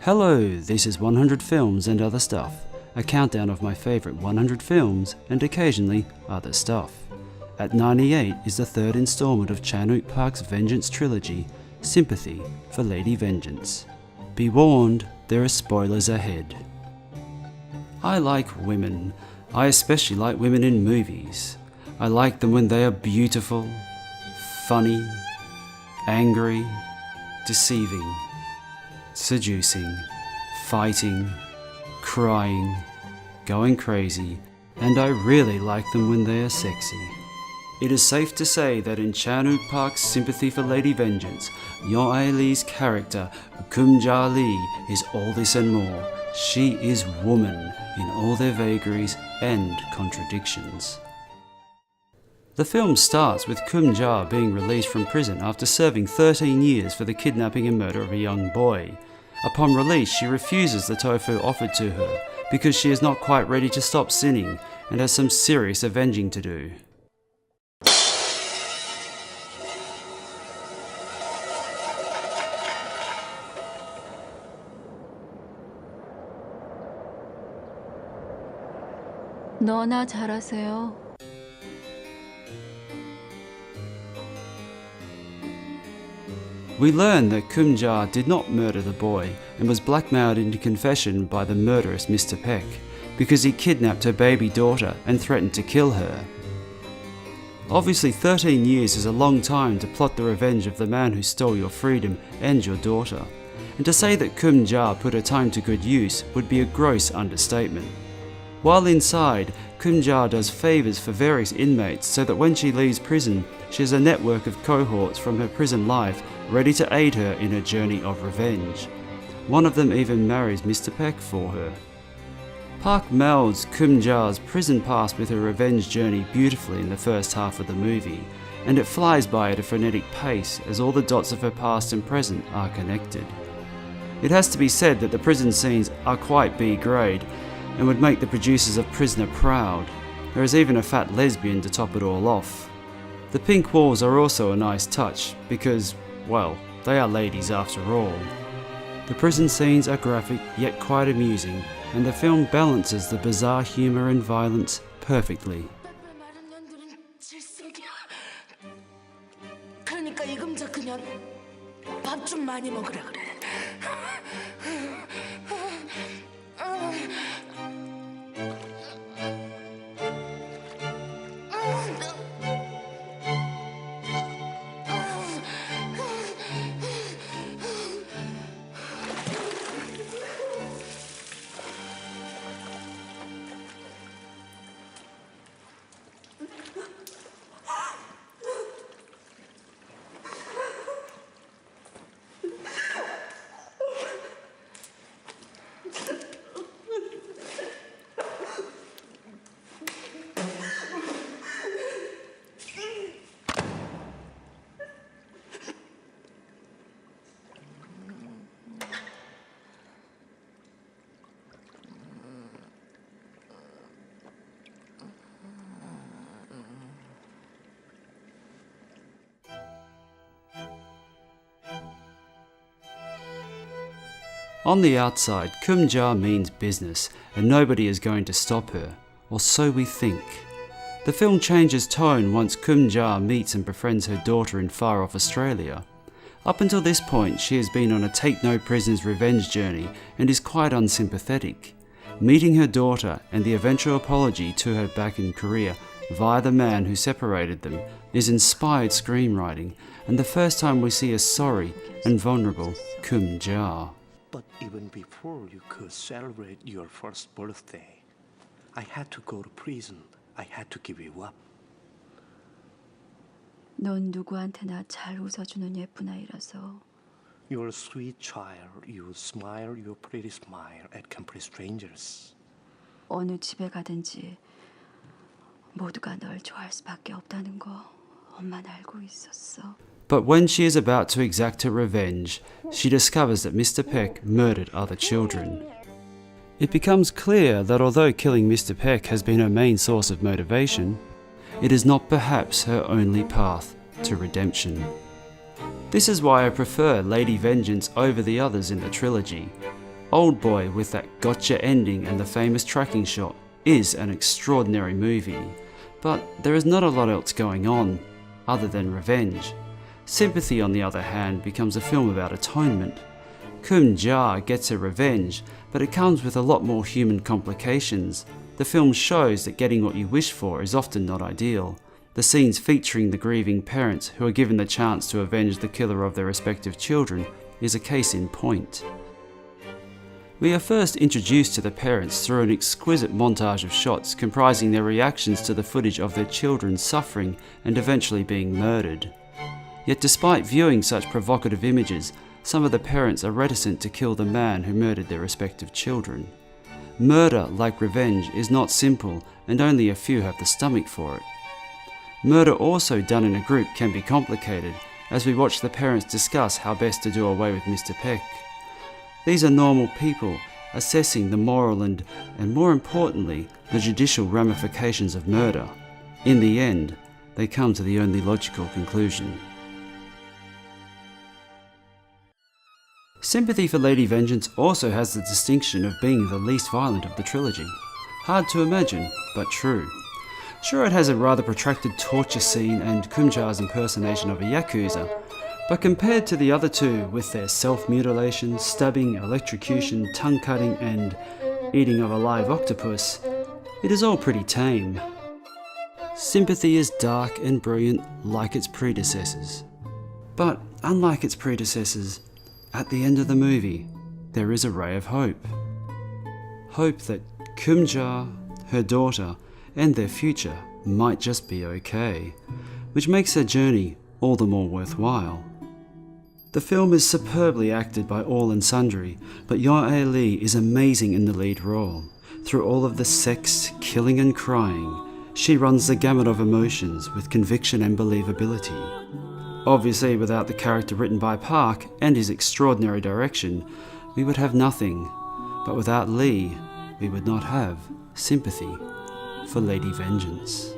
Hello, this is 100 Films and Other Stuff, a countdown of my favourite 100 films and occasionally other stuff. At 98 is the third instalment of Chan-wook Park's Vengeance trilogy, Sympathy for Lady Vengeance. Be warned, there are spoilers ahead. I like women. I especially like women in movies. I like them when they are beautiful, funny, angry, deceiving, seducing, fighting, crying, going crazy, and I really like them when they are sexy. It is safe to say that in Chan-wook Park's Sympathy for Lady Vengeance, Yeon Lee's character, Geum-ja Lee, is all this and more. She is woman in all their vagaries and contradictions. The film starts with Geum-ja being released from prison after serving 13 years for the kidnapping and murder of a young boy. Upon release, she refuses the tofu offered to her because she is not quite ready to stop sinning and has some serious avenging to do. 너나 잘하세요. We learn that Geum-ja did not murder the boy and was blackmailed into confession by the murderous Mr. Peck because he kidnapped her baby daughter and threatened to kill her. Obviously 13 years is a long time to plot the revenge of the man who stole your freedom and your daughter, and to say that Geum-ja put her time to good use would be a gross understatement. While inside, Geum-ja does favours for various inmates so that when she leaves prison, she has a network of cohorts from her prison life ready to aid her in her journey of revenge. One of them even marries Mr. Peck for her. Park melds Geum-ja's prison past with her revenge journey beautifully in the first half of the movie, and it flies by at a frenetic pace as all the dots of her past and present are connected. It has to be said that the prison scenes are quite B-grade, and would make the producers of Prisoner proud. There is even a fat lesbian to top it all off. The pink walls are also a nice touch because, well, they are ladies after all. The prison scenes are graphic yet quite amusing, and the film balances the bizarre humour and violence perfectly. 그러니까 이 금자 그냥 밥 좀 많이 먹으라 그래. On the outside, Geum-ja means business, and nobody is going to stop her, or so we think. The film changes tone once Geum-ja meets and befriends her daughter in far-off Australia. Up until this point, she has been on a take-no-prisoners revenge journey and is quite unsympathetic. Meeting her daughter and the eventual apology to her back in Korea via the man who separated them is inspired screenwriting, and the first time we see a sorry and vulnerable Geum-ja. But even before you could celebrate your first birthday, I had to go to prison. I had to give you up. 넌 누구한테나 잘 웃어주는 예쁜 아이라서. You're a sweet child. You smile your pretty smile at complete strangers. 어느 집에 가든지 모두가 널 좋아할 수밖에 없다는 거 엄마는 알고 있었어. But when she is about to exact her revenge, she discovers that Mr. Peck murdered other children. It becomes clear that although killing Mr. Peck has been her main source of motivation, it is not perhaps her only path to redemption. This is why I prefer Lady Vengeance over the others in the trilogy. Oldboy, with that gotcha ending and the famous tracking shot, is an extraordinary movie, but there is not a lot else going on, other than revenge. Sympathy, on the other hand, becomes a film about atonement. Geum-ja gets her revenge, but it comes with a lot more human complications. The film shows that getting what you wish for is often not ideal. The scenes featuring the grieving parents who are given the chance to avenge the killer of their respective children is a case in point. We are first introduced to the parents through an exquisite montage of shots comprising their reactions to the footage of their children suffering and eventually being murdered. Yet despite viewing such provocative images, some of the parents are reticent to kill the man who murdered their respective children. Murder, like revenge, is not simple, and only a few have the stomach for it. Murder also done in a group can be complicated, as we watch the parents discuss how best to do away with Mr. Peck. These are normal people assessing the moral and more importantly, the judicial ramifications of murder. In the end, they come to the only logical conclusion. Sympathy for Lady Vengeance also has the distinction of being the least violent of the trilogy. Hard to imagine, but true. Sure, it has a rather protracted torture scene and Geum-ja's impersonation of a yakuza, but compared to the other two, with their self-mutilation, stabbing, electrocution, tongue-cutting and eating of a live octopus, it is all pretty tame. Sympathy is dark and brilliant like its predecessors. But unlike its predecessors, at the end of the movie, there is a ray of hope. Hope that Geum-ja, her daughter, and their future might just be okay, which makes their journey all the more worthwhile. The film is superbly acted by all and sundry, but Yeon-ae Lee is amazing in the lead role. Through all of the sex, killing and crying, she runs the gamut of emotions with conviction and believability. Obviously, without the character written by Park and his extraordinary direction, we would have nothing. But without Lee, we would not have sympathy for Lady Vengeance.